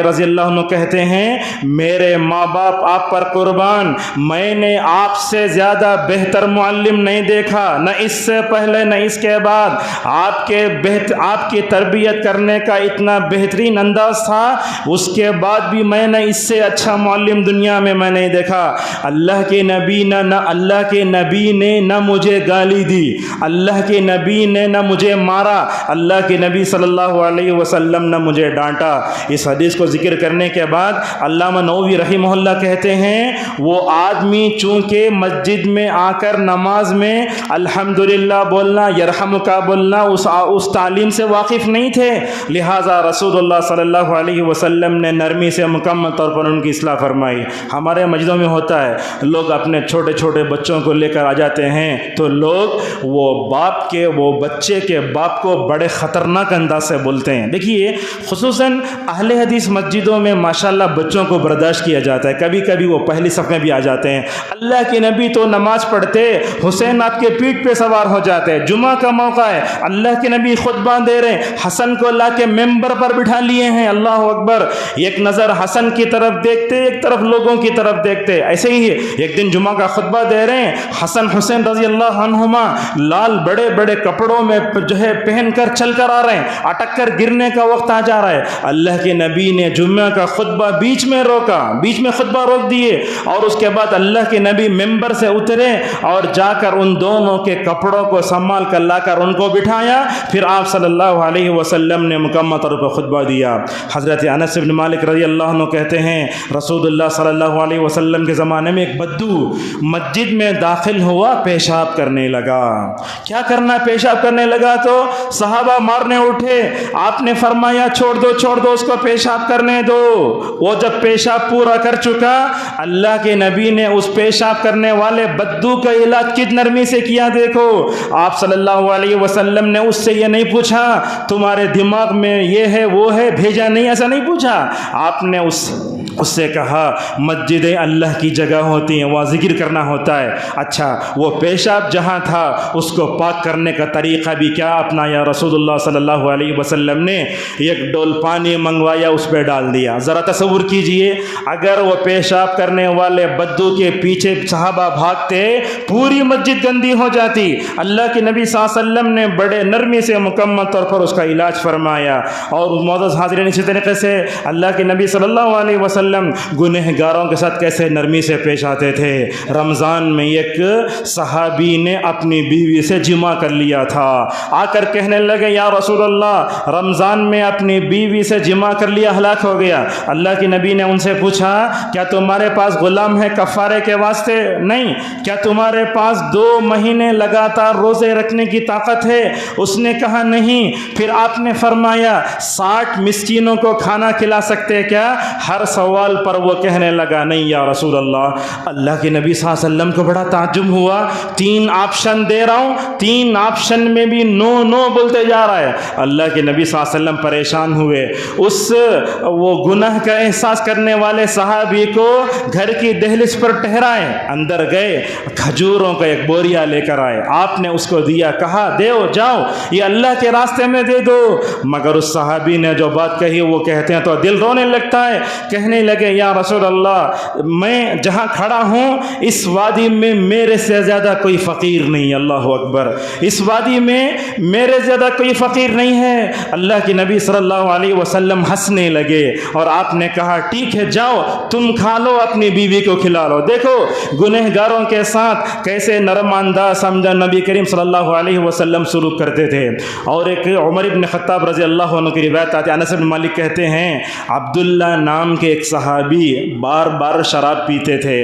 رضی اللہ عنہ کہتے ہیں میرے ماں باپ آپ پر قربان، میں نے آپ سے زیادہ بہتر معلم نہیں دیکھا، نہ اس سے پہلے نہ اس کے بعد. آپ کی تربیت کرنے کا اتنا بہترین انداز تھا، اس کے بعد بھی میں نے اس سے اچھا معلم دنیا میں نہیں دیکھا. اللہ کے نبی نے نہ مجھے گالی دی، اللہ کے نبی نے نہ مجھے مارا، اللہ کے نبی صلی اللہ علیہ وسلم نے مجھے ڈانٹا. اس حدیث کو ذکر کرنے کے بعد علامہ نووی رحمہ اللہ کہتے ہیں وہ آدمی چونکہ مسجد میں آ کر نماز میں الحمدللہ بولنا، یرحمک بولنا اس تعلیم سے واقف نہیں تھے، لہٰذا رسول اللہ صلی اللہ علیہ وسلم نے نرمی سے مکمل طور پر ان کی اصلاح فرمائی۔ ہمارے مسجدوں میں ہوتا ہے، لوگ اپنے چھوٹے چھوٹے بچوں کو لے کر آ جاتے ہیں تو لوگ وہ بچے کے باپ کو بڑے خطرناک انداز سے بولتے ہیں۔ دیکھیے خصوصاً اہل حدیث مسجدوں میں ماشاءاللہ بچوں کو برداشت کیا جاتا ہے، کبھی کبھی وہ پہلی صف میں بھی آ جاتے ہیں۔ اللہ کے نبی تو نماز پڑھتے، حسین آپ کے پیٹھ پہ سوار ہو جاتے، جمعہ کا موقع ہے، اللہ کے نبی خطبہ دے رہے ہیں، حسن کو لا کے ممبر پر بٹھا لیے ہیں، اللہ اکبر، ایک نظر حسن کی طرف دیکھتے، ایک طرف لوگوں کی طرف دیکھتے۔ ایسے ہی ایک دن جمعہ کا خطبہ دے رہے ہیں، حسن حسین رضی اللہ عنہما لال بڑے بڑے کپڑوں میں پہن کر چل کر آ رہے ہیں، اٹک کر گرنے کا وقت آ جا رہا ہے۔ اللہ کے نبی نے جمعہ کا خطبہ بیچ میں روکا، بیچ میں خطبہ روک دیے، اور اس کے بعد اللہ کے نبی ممبر سے اترے اور جا کر ان دونوں کے کپڑوں کو سنبھال کر لا کر ان کو بٹھایا، پھر آپ صلی اللہ علیہ وسلم نے مکمل طور پر خطبہ دیا۔ حضرت انس بن مالک رضی اللہ عنہ کہتے ہیں رسول اللہ صلی اللہ علیہ وسلم کے زمانے میں ایک بدو مسجد میں داخل ہوا، پیشاب کرنے لگا۔ کیا کرنا، پیشاب کرنے لگا تو صحابہ مارنے اٹھے، آپ نے فرمایا چھوڑ دو اس کو پیشاب کرنے دو۔ وہ جب پیشاب پورا کر چکا، اللہ کے نبی نے اس پیشاب کرنے والے بدو کا علاج کت نرمی سے کیا دیکھو۔ آپ صلی اللہ علیہ وسلم نے اس سے یہ نہیں پوچھا تمہارے دماغ میں یہ ہے وہ ہے، بھیجا نہیں، ایسا نہیں پوچھا۔ آپ نے اس سے کہا مسجد اللہ کی جگہ ہوتی ہیں، وہاں ذکر کرنا ہوتا ہے۔ اچھا وہ پیشاب جہاں تھا اس کو پاک کرنے کا طریقہ بھی کیا اپنایا رسول اللہ صلی اللہ علیہ وسلم نے؟ ایک ڈول پانی منگوایا، اس پہ ڈال دیا۔ ذرا تصور کیجئے اگر وہ پیشاب کرنے والے بدو کے پیچھے صحابہ بھاگتے، پوری مسجد گندی ہو جاتی۔ اللہ کے نبی صلی اللہ علیہ وسلم نے بڑے نرمی سے مکمل طور پر اس کا علاج فرمایا۔ اور معزز حاضرین، اسی طریقے سے اللہ کے نبی صلی اللہ علیہ وسلم گنہگاروں کے ساتھ کیسے نرمی سے پیش آتے تھے۔ رمضان میں ایک صحابی نے اپنی بیوی سے جمع کر لیا تھا، آ کر کہنے لگے یا رسول اللہ رمضان میں اپنی بیوی سے جمع کر لیا، ہلاک ہو گیا۔ اللہ کے نبی نے ان سے پوچھا کیا تمہارے پاس غلام ہے کفارے کے واسطے؟ نہیں۔ کیا تمہارے پاس 2 مہینے لگاتار روزے رکھنے کی طاقت ہے؟ اس نے کہا نہیں۔ پھر آپ نے فرمایا 60 مسکینوں کو کھانا کھلا سکتے کیا؟ ہر سوال پر وہ کہنے لگا نہیں یا رسول اللہ۔ اللہ کے نبی صلی اللہ علیہ وسلم کو بڑا تعجب ہوا، 3 آپشن دے رہا ہوں، 3 آپشن میں بھی نو بولتے جا رہا ہے۔ اللہ کے نبی صلی اللہ علیہ وسلم پریشان ہوئے، وہ گناہ کا احساس کرنے والے صحابی کو گھر کی دہلیز پر ٹھہرائے، اندر گئے، کھجوروں کا ایک بوریا لے کر آئے، آپ نے اس کو دیا، کہا دیو جاؤ یہ اللہ کے راستے میں دے دو۔ مگر اس صحابی نے جو بات کہی وہ کہتے ہیں تو دل رونے لگتا ہے، کہنے لگے یا رسول اللہ میں جہاں کھڑا ہوں اس وادی میں میرے سے زیادہ کوئی فقیر نہیں، اللہ اکبر، اس وادی میں میرے زیادہ کوئی فقیر نہیں ہے۔ اللہ کے نبی صلی اللہ علیہ وسلم ہنسنے لگے اور آپ نے کہا ٹھیک ہے جاؤ تم کھا لو، اپنی بیوی کو کھلا لو۔ دیکھو گنہگاروں کے ساتھ کیسے نرم انداز سمجھا نبی کریم صلی اللہ علیہ وسلم سلوک کرتے تھے۔ اور ایک عمر ابن خطاب رضی اللہ عنہ کی روایت آتی ہے، انس بن مالک کہتے ہیں عبداللہ نام کے ایک صحابی بار بار شراب پیتے تھے،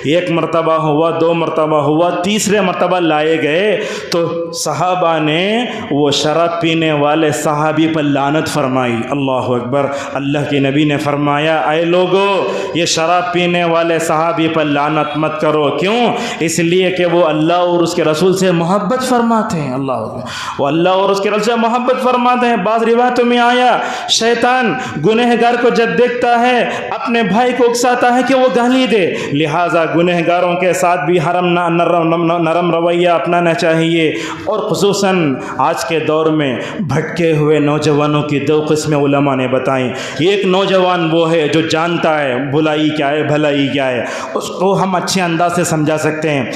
1 مرتبہ ہوا، 2 مرتبہ ہوا، تیسرے مرتبہ لائے گئے تو صحابہ نے وہ شراب پینے والے صحابی پر لعنت فرمائی، اللہ اکبر۔ اللہ کے نبی نے فرمایا اے لوگو یہ شراب پینے والے صحابی پر لعنت مت کرو، کیوں؟ اس لیے کہ وہ اللہ اور اس کے رسول سے محبت فرماتے ہیں، اللہ اکبر، وہ اللہ اور اس کے رسول سے محبت فرماتے ہیں۔ بعض روایتوں میں آیا شیطان گنہگار کو جب دیکھتا ہے اپنے بھائی کو اکساتا ہے کہ وہ گالی دے، لہٰذا گنہگاروں کے ساتھ بھی نرم رویہ اپنانا چاہیے۔ اور خصوصاً آج کے دور میں بھٹکے ہوئے نوجوانوں کی 2 قسمیں علماء نے بتائیں۔ ایک نوجوان وہ ہے جو جانتا ہے بلائی کیا ہے بھلائی کیا ہے، اس کو ہم اچھے انداز سے سمجھا سکتے ہیں،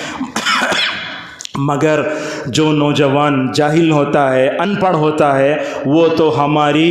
مگر جو نوجوان جاہل ہوتا ہے، ان پڑھ ہوتا ہے، وہ تو ہماری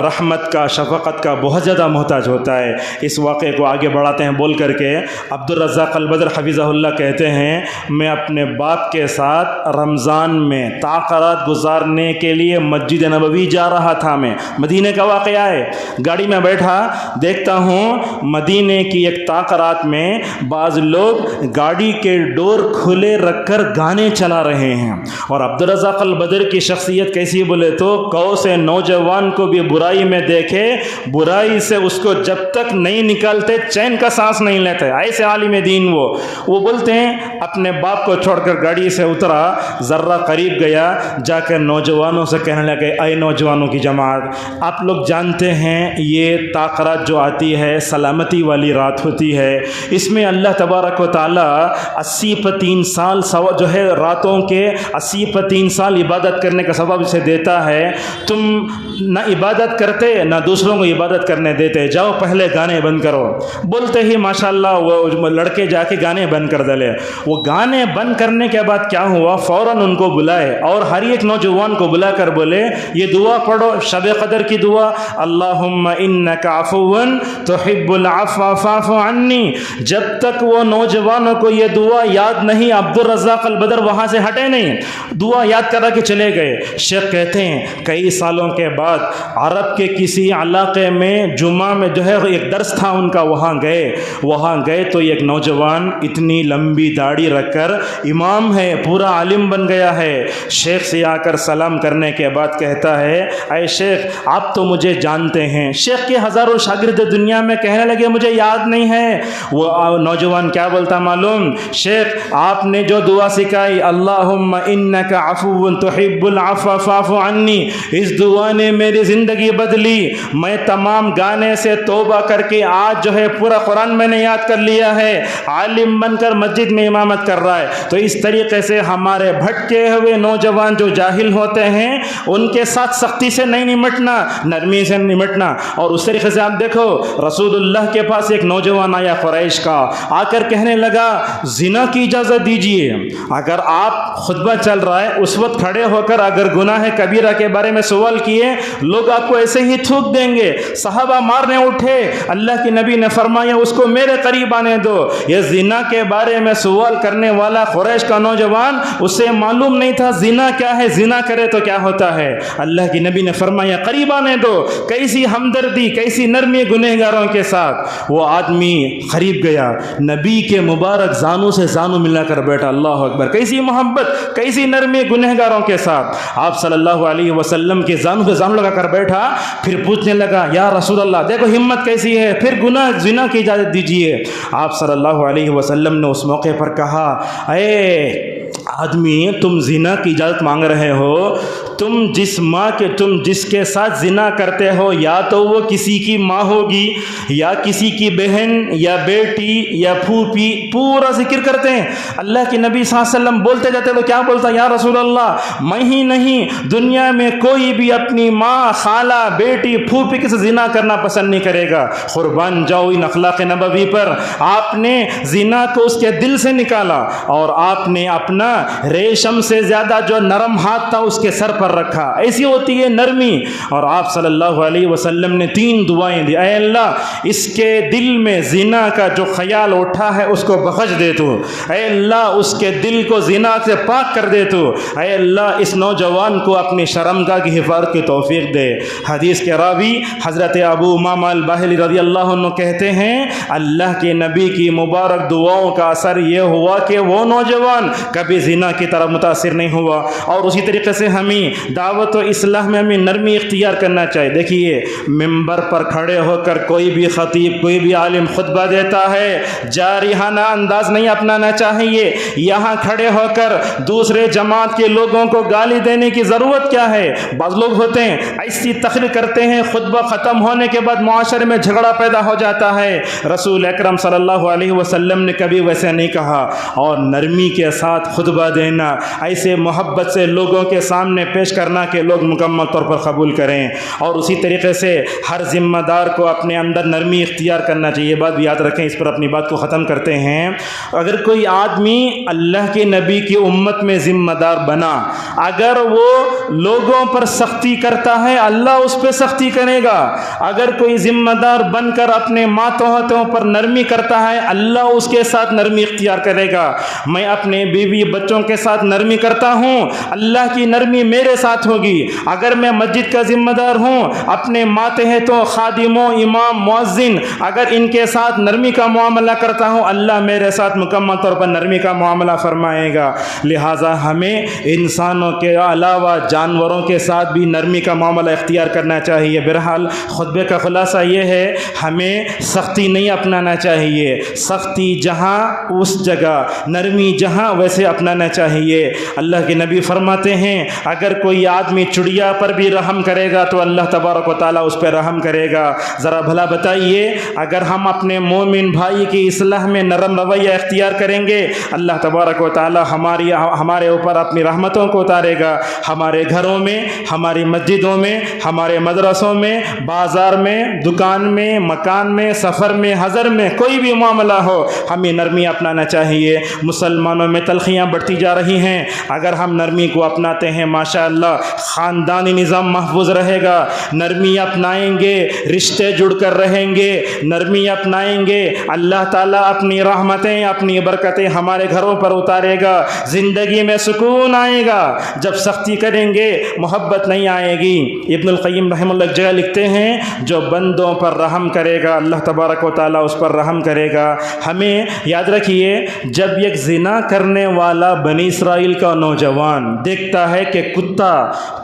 رحمت کا، شفقت کا بہت زیادہ محتاج ہوتا ہے۔ اس واقعے کو آگے بڑھاتے ہیں بول کر کے، عبدالرزاق البدر حفظہ اللہ کہتے ہیں میں اپنے باپ کے ساتھ رمضان میں تاخرات گزارنے کے لیے مسجد نبوی جا رہا تھا، میں مدینے کا واقعہ ہے، گاڑی میں بیٹھا دیکھتا ہوں مدینے کی ایک تاخرات میں بعض لوگ گاڑی کے ڈور کھلے رکھ کر گانے چلا رہے ہیں۔ اور عبدالرزاق البدر کی شخصیت کیسی بولے تو قوس نوجوان کو بھی برائی میں دیکھے، برائی سے اس کو جب تک نہیں نکالتے چین کا سانس نہیں لیتے، ایسے عالم دین وہ بولتے ہیں اپنے باپ کو چھوڑ کر گاڑی سے اترا، ذرہ قریب گیا، جا کر نوجوانوں سے کہنے لگے اے نوجوانوں کی جماعت، آپ لوگ جانتے ہیں یہ تاخرات جو آتی ہے سلامتی والی رات ہوتی ہے، اس میں اللہ تبارک و تعالیٰ 80 سال جو ہے راتوں کے 80 سال عبادت کرنے کا ثواب اسے دیتا ہے، تم نہ عبادت کرتے نہ دوسروں کو عبادت کرنے دیتے، جاؤ پہلے گانے بند کرو۔ بولتے ہی ماشاءاللہ وہ لڑکے جا کے گانے بند کر ڈالے۔ وہ گانے بند کرنے کے بعد کیا ہوا، فوراً ان کو بلائے اور ہر ایک نوجوان کو بلا کر بولے یہ دعا پڑھو، شب قدر کی دعا، اللہم انک عفو تحب العفو فاعف عنی۔ جب تک وہ نوجوانوں کو یہ دعا یاد نہیں، عبدالرزاق البدر وہاں سے ہٹے نہیں، دعا یاد کرا کے چلے گئے۔ شیخ کہتے ہیں کئی سالوں کے بعد عرب کے کسی علاقے میں جمعہ میں جو ہے ایک درس تھا ان کا، وہاں گئے تو ایک نوجوان اتنی لمبی داڑھی رکھ کر امام ہے، پورا عالم بن گیا ہے۔ شیخ سے آ کر سلام کرنے کے بعد کہتا ہے اے شیخ آپ تو مجھے جانتے ہیں۔ شیخ کے ہزاروں شاگرد دنیا میں کہنے لگے مجھے یاد نہیں ہے۔ وہ نوجوان کیا بولتا معلوم، شیخ آپ نے جو دعا سکھائی اللہم انک عفو تحب العفو فاعف عنی، اس دعا نے میری زندگی بدلی۔ میں تمام گانے سے توبہ کر کے آج جو ہے پورا قرآن میں نے یاد کر لیا ہے، عالم بن کر مسجد میں امامت کر رہا ہے۔ تو اس طریقے سے ہمارے بھٹکے ہوئے نوجوان جو جاہل ہوتے ہیں ان کے ساتھ سختی سے نہیں نمٹنا، نرمی سے نمٹنا۔ اور اس طریقے سے آپ دیکھو رسول اللہ کے پاس ایک نوجوان آیا قریش کا، آ کر کہنے لگا زنا کی اجازت دیجیے۔ اگر آپ خطبہ چل رہا ہے اس وقت کھڑے ہو کر اگر گناہ کبیرہ کے بارے میں سوال کیے لوگ آپ کو ایسے ہی تھوک دیں گے، صحابہ مارنے اٹھے، اللہ کے نبی نے فرمایا اس کو میرے قریب آنے دو۔ یہ زنا کے بارے میں سوال کرنے والا قریش کا نوجوان، اسے معلوم نہیں تھا زنا کیا ہے، زنا کرے تو کیا ہوتا ہے۔ اللہ کے نبی نے فرمایا قریب آنے دو۔ کیسی ہمدردی، کیسی نرمی گنہگاروں کے ساتھ۔ وہ آدمی قریب گیا، نبی کے مبارک زانوں سے زانوں ملا کر بیٹھا، اللہ اکبر، کیسی محبت، کیسی نرمی گنہگاروں کے ساتھ۔ آپ صلی اللہ علیہ وسلم کے زانوں سے زانوں لگا کر بیٹھا، پھر پوچھنے لگا یا رسول اللہ دیکھو ہمت کیسی ہے، پھر گناہ زنا کی اجازت دیجیے۔ آپ صلی اللہ علیہ وسلم نے اس موقع پر کہا اے آدمی تم زنا کی اجازت مانگ رہے ہو، تم جس کے ساتھ زنا کرتے ہو یا تو وہ کسی کی ماں ہوگی یا کسی کی بہن یا بیٹی یا پھوپھی، پورا ذکر کرتے ہیں۔ اللہ کے نبی صلی اللہ علیہ وسلم بولتے جاتے تو کیا بولتا یا رسول اللہ میں ہی نہیں دنیا میں کوئی بھی اپنی ماں، خالہ، بیٹی، پھوپھی کے ساتھ زنا کرنا پسند نہیں کرے گا۔ قربان جاؤ ان اخلاق نبوی پر، آپ نے زنا کو اس کے دل سے نکالا اور آپ نے اپنا ریشم سے زیادہ جو نرم ہاتھ تھا اس کے سر پر رکھا۔ ایسی ہوتی ہے نرمی۔ اور آپ صلی اللہ علیہ وسلم نے 3 دعائیں دی، اے اللہ اس کے دل میں زنا کا جو خیال اٹھا ہے اس کو بخش دے تو، اے اللہ اس کے دل کو زنا سے پاک کر دے تو، اے اللہ اس نوجوان کو اپنی شرمگاہ کی حفاظت کی توفیق دے۔ حدیث کے راوی حضرت ابو امامہ الباہلی رضی اللہ عنہ کہتے ہیں اللہ کے نبی کی مبارک دعاؤں کا اثر یہ ہوا کہ وہ نوجوان کبھی زنا کی طرف متاثر نہیں ہوا۔ اور اسی طریقے سے ہمیں دعوت و اصلاح میں ہمیں نرمی اختیار کرنا چاہیے۔ دیکھیے ممبر پر کھڑے ہو کر کوئی بھی خطیب، کوئی بھی عالم خطبہ دیتا ہے، جارحانہ انداز نہیں اپنانا چاہیے۔ یہاں کھڑے ہو کر دوسرے جماعت کے لوگوں کو گالی دینے کی ضرورت کیا ہے؟ بعض لوگ ہوتے ہیں ایسی تقریر کرتے ہیں، خطبہ ختم ہونے کے بعد معاشرے میں جھگڑا پیدا ہو جاتا ہے۔ رسول اکرم صلی اللہ علیہ وسلم نے کبھی ویسے نہیں کہا۔ اور نرمی کے ساتھ خطبہ دینا، ایسے محبت سے لوگوں کے سامنے پیش کرنا کہ لوگ مکمل طور پر قبول کریں۔ اور اسی طریقے سے ہر ذمہ دار کو اپنے اندر نرمی اختیار کرنا چاہیے۔ یہ بات بھی یاد رکھیں، اس پر اپنی بات کو ختم کرتے ہیں۔ اگر کوئی آدمی اللہ کے نبی کی امت میں ذمہ دار بنا، اگر وہ لوگوں پر سختی کرتا ہے اللہ اس پہ سختی کرے گا۔ اگر کوئی ذمہ دار بن کر اپنے ماتحتوں پر نرمی کرتا ہے اللہ اس کے ساتھ نرمی اختیار کرے گا۔ میں اپنے بیوی بچوں کے ساتھ نرمی کرتا ہوں، اللہ کی نرمی میرے ساتھ ہوگی۔ اگر میں مسجد کا ذمہ دار ہوں، اپنے ماتحتوں، خادموں، امام، مؤذن، اگر ان کے ساتھ نرمی کا معاملہ کرتا ہوں، اللہ میرے ساتھ مکمل طور پر نرمی کا معاملہ فرمائے گا۔ لہٰذا ہمیں انسانوں کے علاوہ جانوروں کے ساتھ بھی نرمی کا معاملہ اختیار کرنا چاہیے۔ بہرحال خطبے کا خلاصہ یہ ہے، ہمیں سختی نہیں اپنانا چاہیے، سختی جہاں اس جگہ، نرمی جہاں، ویسے اپنانا چاہیے۔ اللہ کے نبی فرماتے ہیں اگر کوئی آدمی چڑیا پر بھی رحم کرے گا تو اللہ تبارک و تعالیٰ اس پہ رحم کرے گا۔ ذرا بھلا بتائیے، اگر ہم اپنے مومن بھائی کی اصلاح میں نرم رویہ اختیار کریں گے، اللہ تبارک و تعالیٰ ہمارے اوپر اپنی رحمتوں کو اتارے گا۔ ہمارے گھروں میں، ہماری مسجدوں میں، ہمارے مدرسوں میں، بازار میں، دکان میں، مکان میں، سفر میں، حضر میں، کوئی بھی معاملہ ہو، ہمیں نرمی اپنانا چاہیے۔ مسلمانوں میں تلخیاں بڑھتی جا رہی ہیں، اگر ہم نرمی کو اپناتے ہیں ماشاءاللہ خاندانی نظام محفوظ رہے گا۔ نرمی اپنائیں گے، رشتے جڑ کر رہیں گے، نرمی اپنائیں گے، اللہ تعالیٰ اپنی رحمتیں، اپنی برکتیں ہمارے گھروں پر اتارے گا، زندگی میں سکون آئے گا۔ جب سختی کریں گے محبت نہیں آئے گی۔ ابن القیم رحمہ اللہ ایک جگہ لکھتے ہیں جو بندوں پر رحم کرے گا اللہ تبارک و تعالیٰ اس پر رحم کرے گا۔ ہمیں یاد رکھیے، جب ایک زنا کرنے والا بنی اسرائیل کا نوجوان دیکھتا ہے کہ کتا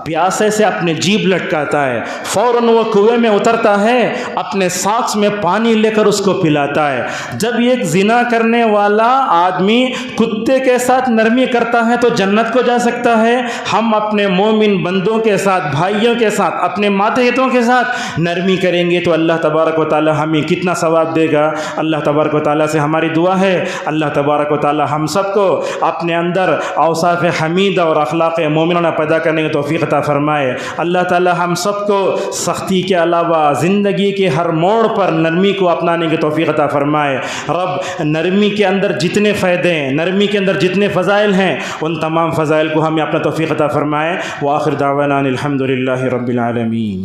پیاسے سے اپنے جیب لٹکاتا ہے، فوراً وہ کنویں میں اترتا ہے، اپنے ساکس میں پانی لے کر اس کو پلاتا ہے۔ جب ایک زنا کرنے والا آدمی کتے کے ساتھ نرمی کرتا ہے تو جنت کو جا سکتا ہے۔ ہم اپنے مومن بندوں کے ساتھ، بھائیوں کے ساتھ، اپنے ماتحتوں کے ساتھ نرمی کریں گے تو اللہ تبارک و تعالی ہمیں کتنا ثواب دے گا۔ اللہ تبارک و تعالی سے ہماری دعا ہے اللہ تبارک و تعالی ہم سب کو اپنے اندر اوصاف حمیدہ اور اخلاق مومنانہ پیدا کرنے کی توفیق عطا فرمائے۔ اللہ تعالی ہم سب کو سختی کے علاوہ زندگی کے ہر موڑ پر نرمی کو اپنانے کی توفیق عطا فرمائے۔ رب نرمی کے اندر جتنے فائدے ہیں، نرمی کے اندر جتنے فضائل ہیں، ان تمام فضائل کو ہمیں اپنا توفیق عطا فرمائے۔ وآخر دعوانا الحمد للہ رب العالمین۔